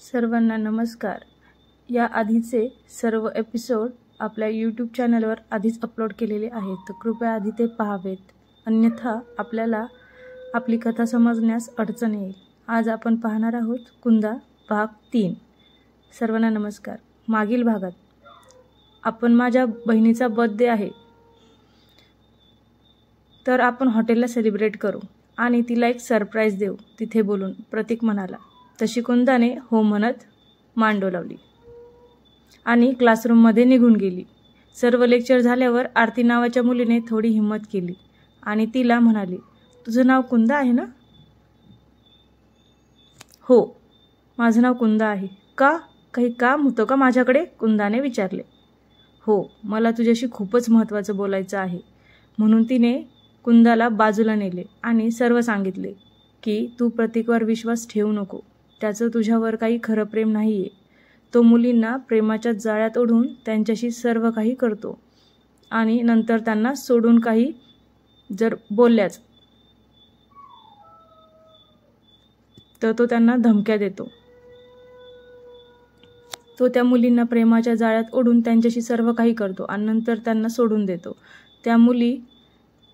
सर्वांना नमस्कार। या आधीचे सर्व एपिसोड आपल्या यूट्यूब चॅनलवर आधीच अपलोड केलेले आहेत, तर कृपया आधी ते पाहावेत, अन्यथा आपल्याला आपली कथा समजण्यास अडचण येईल। आज आपण पाहणार आहोत कुंदा भाग 3। सर्वांना नमस्कार। मागील भागात आपण माझ्या बहिणीचा बर्थडे आहे, तर आपण हॉटेलला सेलिब्रेट करू आणि तिला एक सरप्राईज देऊ तिथे बोलून, प्रतीक म्हणाला। तशी कुंदाने हो म्हणत मान डोलावली आणि क्लासरूममध्ये निघून गेली। सर्व लेक्चर झाल्यावर आरती नावाच्या मुलीने थोडी हिम्मत केली आणि तिला म्हणाली, तुझं नाव कुंदा आहे ना? हो, माझं नाव कुंदा आहे। का, काही काम होतं का माझ्याकडे? कुंदाने विचारले। हो, मला तुझ्याशी खूपच महत्त्वाचं बोलायचं आहे। म्हणून तिने कुंदाला बाजूला नेले आणि सर्व सांगितले की तू प्रतीकवर विश्वास ठेवू नको, त्याचं तुझ्यावर काही खरं प्रेम नाहीये। तो मुलींना प्रेमाच्या जाळ्यात ओढून त्यांच्याशी सर्व काही करतो आणि नंतर त्यांना सोडून काही जर बोलल्याच तर तो त्यांना धमक्या देतो। तो त्या मुलींना प्रेमाच्या जाळ्यात ओढून त्यांच्याशी सर्व काही करतो आणि नंतर त्यांना सोडून देतो। त्या मुली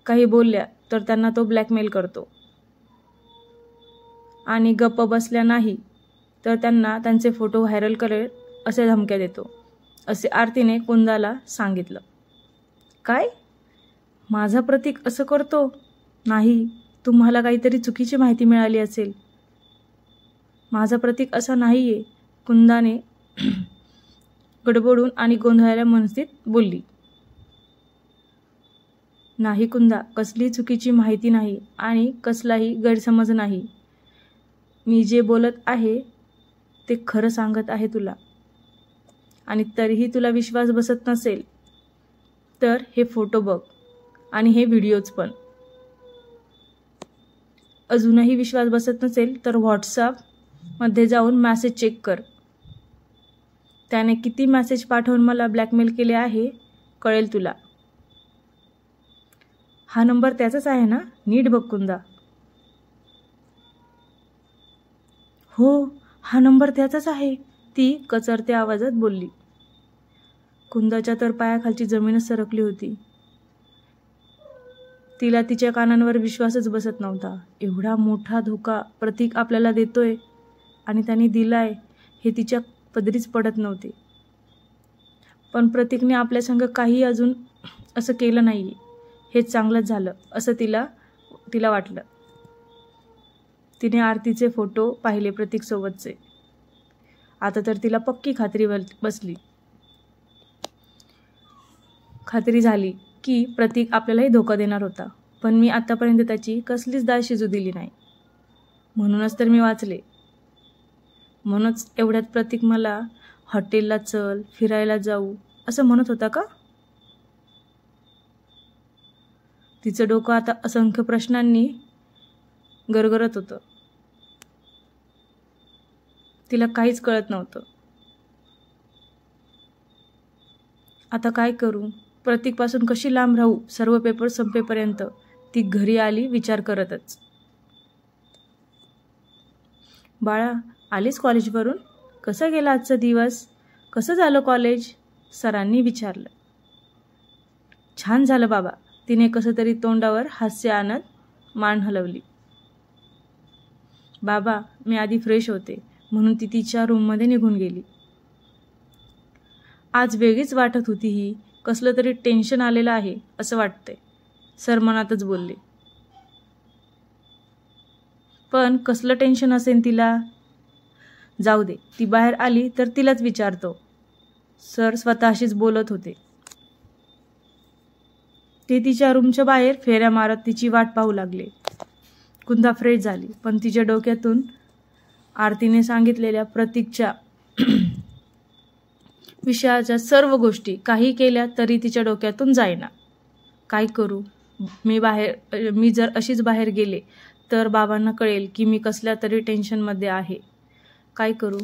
काही बोलल्या तर त्यांना तो ब्लॅकमेल करतो आणि गप्प बसल्या नाही तर त्यांना त्यांचे फोटो व्हायरल करेल असे धमक्या देतो, असे आरतीने कुंदाला सांगितलं। काय? माझा प्रतीक असं करतो? नाही, तुम्हाला काहीतरी चुकीची माहिती मिळाली असेल। माझा प्रतीक असा नाहीये, कुंदाने गडबडून आणि गोंधळलेल्या मनस्थितीत बोलली। नाही कुंदा, कसली चुकीची माहिती नाही आणि कसलाही गैरसमज नाही। मी जे बोलत आहे ते खरं सांगत आहे तुला, आणि तरीही तुला विश्वास बसत नसेल तर हे फोटो बघ आणि हे व्हिडिओज पण। अजूनही विश्वास बसत नसेल तर व्हॉट्सअपमध्ये जाऊन मेसेज चेक कर। त्याने किती मेसेज पाठवून मला ब्लॅकमेल केले आहे कळेल तुला। हा नंबर त्याचाच आहे ना? नीट बघ कुंदा। हो, हा नंबर त्याचाच आहे, ती कचरत्या आवाजात बोलली। कुंदाच्या तर पायाखालची जमीनच सरकली होती। तिला तिच्या कानांवर विश्वासच बसत नव्हता। एवढा मोठा धोका प्रतीक आपल्याला देतोय आणि त्याने दिलाय हे तिच्या पदरीच पडत नव्हते। पण प्रतीकने आपल्या संग काही अजून असं केलं नाहीये, हे चांगलंच झालं असं तिला वाटलं। तिने आरतीचे फोटो पाहिले प्रतीक सोबतचे। आता तर तिला पक्की खात्री झाली की प्रतीक आपल्यालाही धोका देणार होता, पण मी आतापर्यंत त्याची कसलीच डाळ शिजू दिली नाही। म्हणूनच तर मी वाचले। म्हणूनच एवढ्यात प्रतीक मला हॉटेलला चल, फिरायला जाऊ असं म्हणत होता का? तिचं डोकं आता असंख्य प्रश्नांनी गरगरत होतं। तिला काहीच कळत नव्हतं। आता काय करू? प्रतीकपासून कशी लांब राहू? सर्व पेपर संपेपर्यंत ती घरी आली विचार करतच। बाळा, आलीस कॉलेजवरून? कसा गेला आजचा दिवस? कसं झालं कॉलेज? सरांनी विचारलं। छान झालं बाबा, तिने कसं तरी तोंडावर हास्य आणत मान हलवली। बाबा, मी आधी फ्रेश होते, म्हणून ती तिच्या रूममध्ये निघून गेली। आज वेगळीच वाटत होती ही, कसलं तरी टेन्शन आलेलं आहे असं वाटतंय, सर मनातच बोलले। पण कसलं टेन्शन असेल तिला? जाऊ दे, ती बाहेर आली तर तिलाच विचारतो, सर स्वतःशीच बोलत होते। ते तिच्या रूमच्या बाहेर फेऱ्या मारत तिची वाट पाहू लागले। कुंदा फ्रेश झाली, पण तिच्या डोक्यातून आरतीने सांगितलेल्या प्रतीकच्या विषयाच्या सर्व गोष्टी काही केल्या तरी तिच्या डोक्यातून जाईना। काय करू? मी जर अशीच बाहेर गेले तर बाबांना कळेल की मी कसल्या तरी टेन्शनमध्ये आहे। काय करू?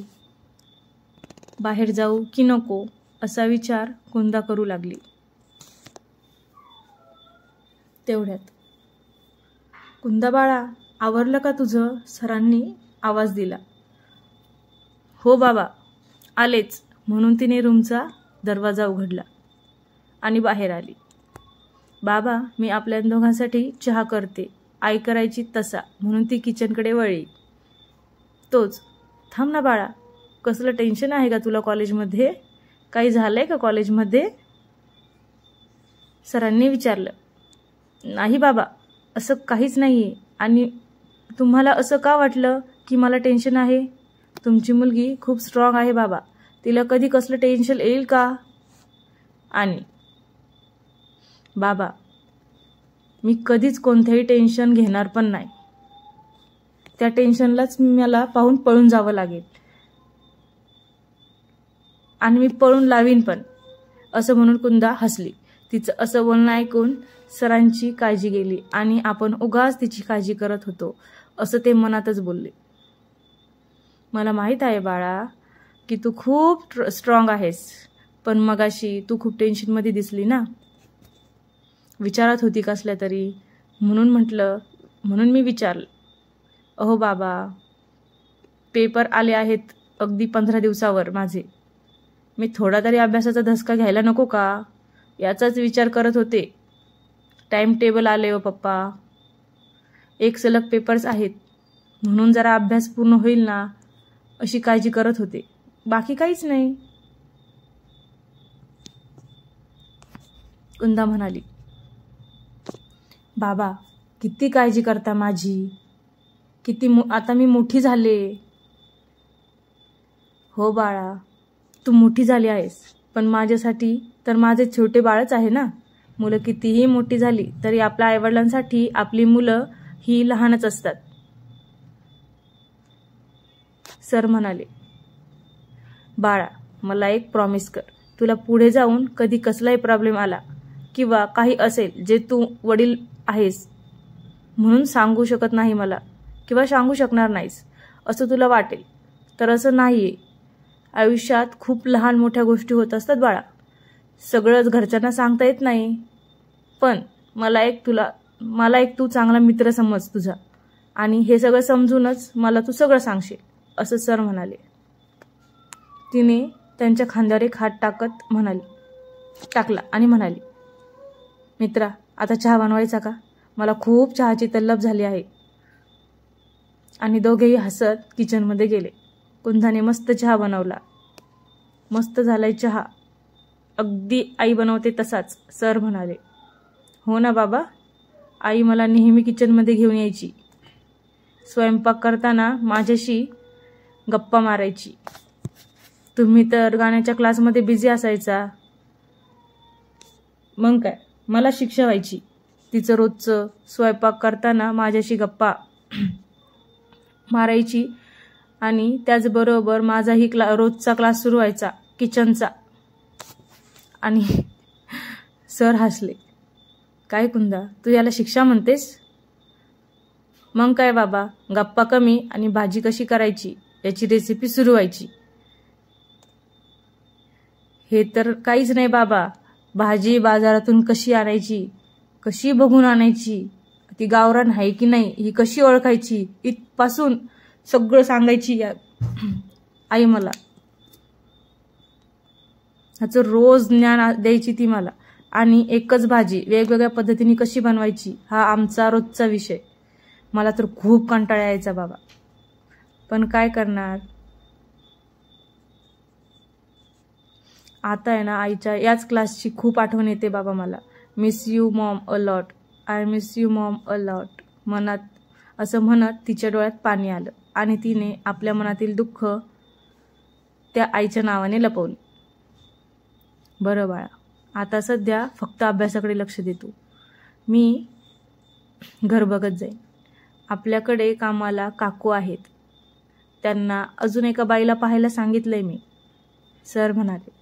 बाहेर जाऊ की नको असा विचार कुंदा करू लागली। तेवढ्यात, कुंदा बाळा, आवरलं का तुझं? सरांनी आवाज दिला। हो बाबा आलेच, म्हणून तिने रूमचा दरवाजा उघडला आणि बाहेर आली. बाबा मी आपल्या दोघांसाठी चहा करते, आई करायची तसा, म्हणून ती किचनकडे वळली. तोच, थांब ना बाळा, कसलं टेन्शन आहे का तुला कॉलेजमध्ये? काही झालंय का कॉलेजमध्ये? सरांनी विचारलं. नाही बाबा, असं काहीच नाही आहे. आणि तुम्हाला असं का वाटलं की मला टेन्शन आहे? तुमची मुलगी खूप स्ट्रॉंग आहे बाबा, तिला कधी कसलं टेन्शन येईल का? आणि बाबा मी कधीच कोणतेही टेन्शन घेणार पण नाही. त्या टेन्शनलाच मला पाहून पळून जावं लागेल आणि मी पळून लावीन पण, असं म्हणून कुंदा हसली. तिचं असं बोलणं ऐकून सरांची काळजी गेली आणि आपण उगाच तिची काळजी करत होतो असं ते मनातच बोलले. मला माहीत आहे बाळा की तू खूप स्ट्रॉंग आहेस, पण मगाशी तू खूप टेन्शनमध्ये दिसली ना, विचारात होती कसल्या तरी, म्हणून मी विचारलं. अहो बाबा, पेपर आले आहेत अगदी 15 दिवसावर माझे, मी थोडा तरी अभ्यासाचा धसका घ्यायला नको का, याचाच विचार करत होते. टाइम टेबल आले हो पप्पा, एक सलग पेपर्स आहेत, म्हणून जरा अभ्यास पूर्ण होईल ना अशी काळजी करत होते, बाकी काहीच नाही. कुंदा म्हणाली. बाबा किती काळजी करता माझी, आता मी मोठी झाले. हो बाळा तू मोठी झाली आहेस, पण माझ्यासाठी तर माझे छोटे बाळच आहे ना. मुलं कितीही मोठी झाली तरी आपल्या आईवडिलांसाठी आपली मुलं ही लहानच असतात. सर म्हणाले. बाळा मला एक प्रॉमिस कर, तुला पुढे जाऊन कधी कसलाही प्रॉब्लेम आला किंवा काही असेल जे तू वडील आहेस म्हणून सांगू शकत नाही मला किंवा सांगू शकणार नाहीस असं तुला वाटेल तर असं नाहीये. आयुष्यात खूप लहान मोठ्या गोष्टी होत असतात बाळा, सगळंच घरच्यांना सांगता येत नाही. पण मला एक तू चांगला मित्र समज तुझा, आणि हे सगळं समजूनच मला तू सगळं सांगशील असं सर म्हणाले. तिने त्यांच्या खांद्यावर एक हात टाकला आणि म्हणाली. मित्रा आता चहा बनवायचा का? मला खूप चहाची तल्लफ झाली आहे. आणि दोघेही हसत किचनमध्ये गेले. कुंदाने मस्त चहा बनवला. मस्त झालाय चहा, अगदी आई बनवते तसाच, सर म्हणाले. हो ना बाबा, आई मला नेहमी किचनमध्ये घेऊन यायची, स्वयंपाक करताना माझ्याशी गप्पा मारायची. तुम्ही तर गाण्याच्या क्लासमध्ये बिझी असायचा. मग काय, मला शिक्षा व्हायची. तिचं रोजचं स्वयंपाक करताना माझ्याशी गप्पा मारायची आणि त्याचबरोबर माझाही रोजचा क्लास सुरू व्हायचा किचनचा. आणि सर हसले. काय कुंदा, तू याला शिक्षा म्हणतेस? मग काय बाबा, गप्पा कमी आणि भाजी कशी करायची याची रेसिपी सुरू व्हायची. हे तर काहीच नाही बाबा, भाजी बाजारातून कशी आणायची, कशी बघून आणायची, ती गावरान आहे की नाही ही कशी ओळखायची, इथपासून सगळं सांगायची आई मला. ह्याचं रोज ज्ञान द्यायची ती मला. आणि एकच भाजी वेगवेगळ्या पद्धतीने कशी बनवायची हा आमचा रोजचा विषय. मला तर खूप कंटाळा यायचा बाबा, पण काय करणार. आता आहे ना आईच्या याच क्लासची खूप आठवण येते बाबा मला. Miss you Maugham a lot, I miss you Maugham a lot. असं म्हणत तिच्या डोळ्यात पाणी आलं आणि तिने आपल्या मनातील दुःख त्या आईच्या नावाने लपवले. बरं बाळा, आता सध्या फक्त अभ्यासाकडे लक्ष देतो, मी घर बघत जाईन. आपल्याकडे कामाला काकू आहेत, त्यांना अजून एका बाईला पाहायला सांगितलंय मी, सर म्हणाले.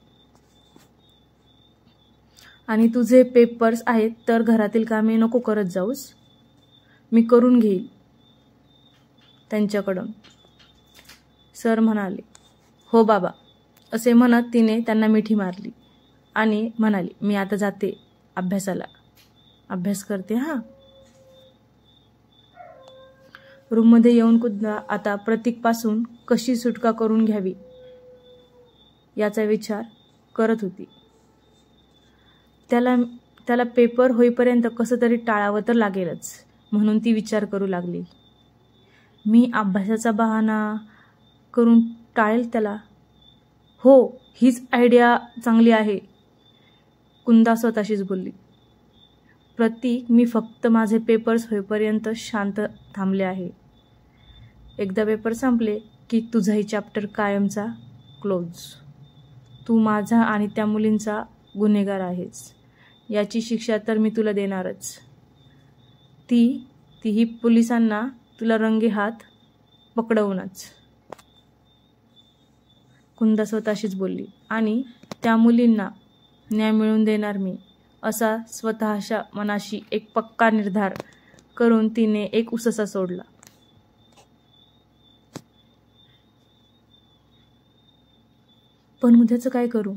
आणि तुझे पेपर्स आहेत तर घरातील कामे नको करत जाऊस, मी करून घेईल त्यांच्याकडून, सर म्हणाले. हो बाबा, असे म्हणत तिने त्यांना मिठी मारली आणि म्हणाली, मी आता जाते अभ्यासाला, अभ्यास करते हां. रूममध्ये येऊन कुंदा आता प्रतीकपासून कशी सुटका करून घ्यावी याचा विचार करत होती. त्याला पेपर होईपर्यंत कसं तरी टाळावं तर लागेलच म्हणून ती विचार करू लागली. मी अभ्यासाचा बहाणा करून टाळेल त्याला. हो, हीच आयडिया चांगली आहे, कुंदा स्वतःशीच बोलली. प्रतीक, मी फक्त माझे पेपर्स होईपर्यंत शांत थांबले आहे. एकदा पेपर संपले की तुझाही चॅप्टर कायमचा क्लोज. तू माझा आणि त्या मुलींचा गुन्हेगार आहेस. याची शिक्षा तर मी तुला देणारच. तीही पोलिसांना तुला रंगेहात पकडवूनच, कुंदा स्वतःशीच बोलली. आणि त्या मुलींना न्याय मिळवून देणार मी, असा स्वतःच्या मनाशी एक पक्का निर्धार करून तिने एक उससा सोडला. पण उद्याचं काय करू?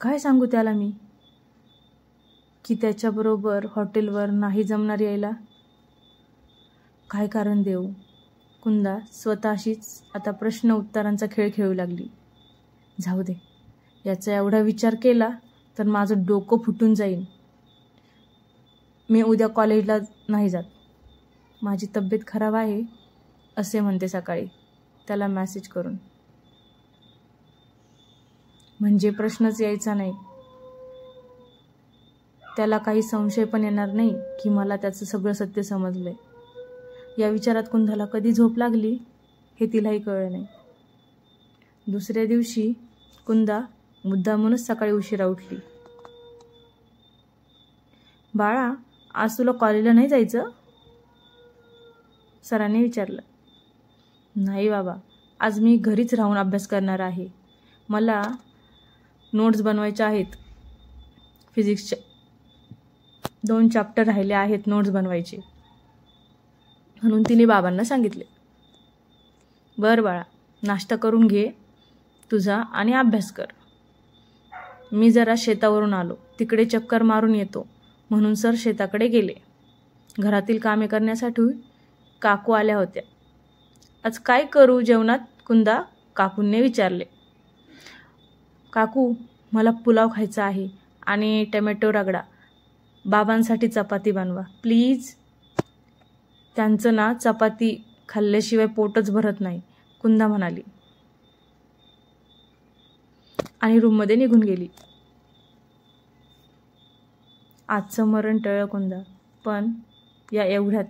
काय सांगू त्याला मी की त्याच्याबरोबर हॉटेलवर नाही जमणार यायला? काय कारण देऊ? कुंदा स्वतःशीच आता प्रश्न उत्तरांचा खेळ खेळू लागली. जाऊ दे, याचा एवढा विचार केला तर माझं डोकं फुटून जाईल. मी उद्या कॉलेजला नाही जात. माझी तब्येत खराब आहे असे म्हणते सकाळी त्याला मेसेज करून. म्हणजे प्रश्नच यायचा नाही. त्याला काही संशय पण येणार नाही की मला त्याचं सगळं सत्य समजलंय. या विचारात कुंदाला कधी झोप लागली हे तिलाही कळलं नाही. दुसऱ्या दिवशी कुंदा मुद्दामूनच सकाळी उशिरा उठली. बाळा, आज तुला कॉलेजला नाही जायचं? सरांनी विचारलं. नाही बाबा, आज मी घरीच राहून अभ्यास करणार आहे. मला नोट्स बनवायच्या आहेत. फिजिक्सच्या 2 चॅप्टर राहिले आहेत नोट्स बनवायचे, म्हणून तिने बाबांना सांगितले. बरं बाळा, नाश्ता करून घे तुझा आणि अभ्यास कर. मी जरा शेतावरून आलो, तिकडे चक्कर मारून येतो म्हणून सर शेताकडे गेले. घरातील कामे करण्यासाठी काकू आल्या होत्या. आज काय करू जेवणात कुंदा? काकूंनी विचारले. काकू, मला पुलाव खायचा आहे आणि टमॅटो रगडा. बाबांसाठी चपाती बनवा प्लीज. त्यांचं ना चपाती खाल्ल्याशिवाय पोटच भरत नाही, कुंदा म्हणाली आणि रूममध्ये निघून गेली. आजचं मरण टळलं कुंदा. पण या एवढ्यात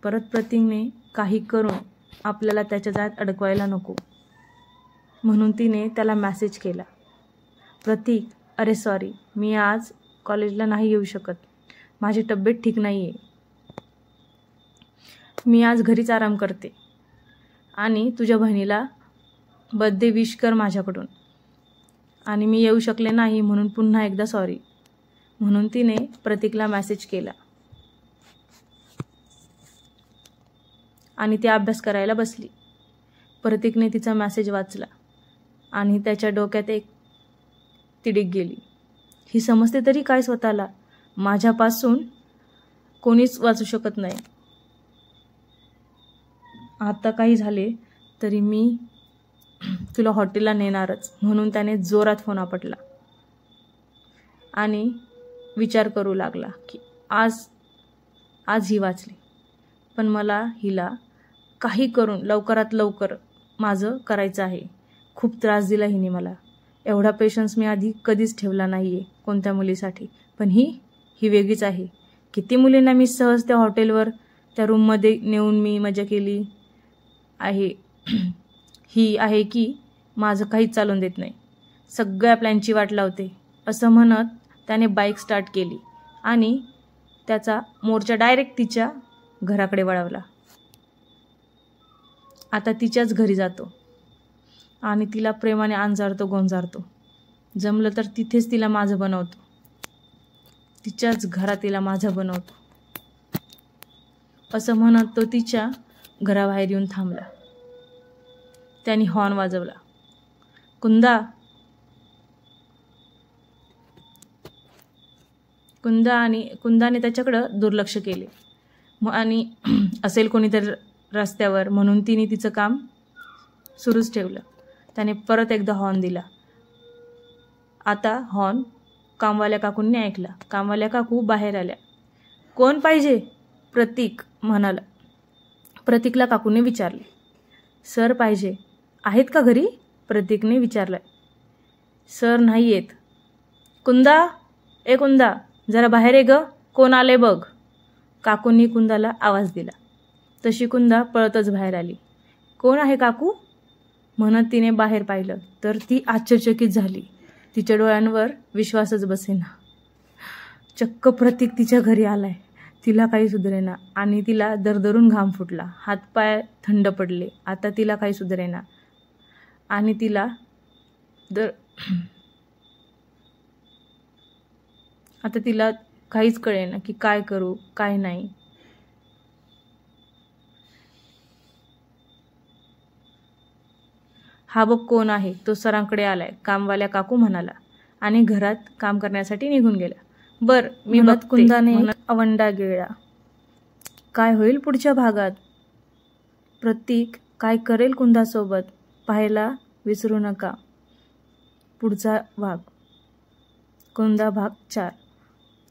परत प्रतीकने काही करून आपल्याला त्याच्या जाळ्यात अडकवायला नको, म्हणून तिने त्याला मेसेज केला. प्रतीक, अरे सॉरी, मी आज कॉलेजला नाही येऊ शकत. माझी तब्येत ठीक नाही आहे. मी आज घरीच आराम करते आणि तुझ्या बहिणीला बर्थडे विश कर माझ्याकडून. आणि मी येऊ शकले नाही म्हणून पुन्हा एकदा सॉरी, म्हणून तिने प्रतीकला मेसेज केला. आणि ती अभ्यास करायला बसली. प्रतीकने तिचा मेसेज वाचला आणि त्याच्या डोक्यात एक तिडीक गेली. ही समजते तरी काय स्वतःला? माझ्यापासून कोणीच वाचू शकत नाही. आता काही झाले तरी मी तुला हॉटेलला नेणारच, म्हणून त्याने जोरात फोन आपटला आणि विचार करू लागला की आज ही वाचली, पण मला हिला काही करून लवकरात लवकर माझं करायचं आहे. खूप त्रास दिला हिने मला. एवढा पेशन्स मी आधी कधीच ठेवला नाही आहे कोणत्या मुलीसाठी, पण ही वेगळीच आहे. किती मुलींना मी सहज त्या हॉटेलवर त्या रूममध्ये नेऊन मी मजा केली आहे. ही आहे की माझं काहीच चालून देत नाही, सगळ्या प्लॅनची वाट लावते. असं म्हणत त्याने बाईक स्टार्ट केली आणि त्याचा मोर्चा डायरेक्ट तिच्या घराकडे वळवला. आता तिच्याच घरी जातो आणि तिला प्रेमाने अंजारतो गोंजारतो. जमलं तर तिथेच तिला माझं बनवतो, तिच्याच घरात तिला माझं बनवतो. असं म्हणत तो तिच्या घराबाहेर येऊन थांबला. त्याने हॉर्न वाजवला. कुंदाने त्याच्याकडं दुर्लक्ष केले आणि असेल कोणीतरी रस्त्यावर म्हणून तिने तिचं काम सुरूच ठेवलं. त्याने परत एकदा हॉर्न दिला आता हॉर्न कामवाल्या काकूंनी ऐकला. कामवाल्या काकू बाहेर आल्या. कोण पाहिजे? प्रतीक म्हणाला. प्रतीकला काकूने विचारले. सर पाहिजे. आहेत का घरी? प्रतीकने विचारलं. सर नाही येत. कुंदा, ए कुंदा, जरा बाहेर ये ग, कोण आले बघ. काकूंनी कुंदाला आवाज दिला. तशी कुंदा पळतच बाहेर आली. कोण आहे काकू म्हणत तिने बाहेर पाहिलं तर ती आश्चर्यचकित झाली. तिच्या डोळ्यांवर विश्वासच बसेना. चक्क प्रतीक तिच्या घरी आलाय. तिला काही सुधरेना आणि तिला दरदरून घाम फुटला. हातपाय थंड पडले. आता तिला काही सुधरेना आणि तिला आता तिला काहीच कळेना की काय करू काय नाही. हा बघ कोण आहे, तो सरांकडे आलाय, कामवाल्या काकू म्हणाला आणि घरात काम करण्यासाठी निघून गेला. बर मी बघते. कुंदाने अवंडा गिळला. काय होईल पुढच्या भागात? प्रतीक काय करेल कुंदासोबत पाहायला विसरू नका. पुढचा भाग कुंदा भाग 4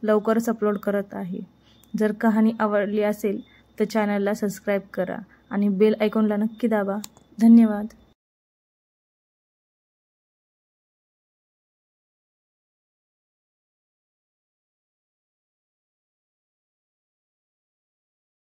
लवकरच अपलोड करत आहे. जर कहाणी आवडली असेल तर चॅनलला सबस्क्राईब करा आणि बेल आयकॉनला नक्की दाबा. धन्यवाद.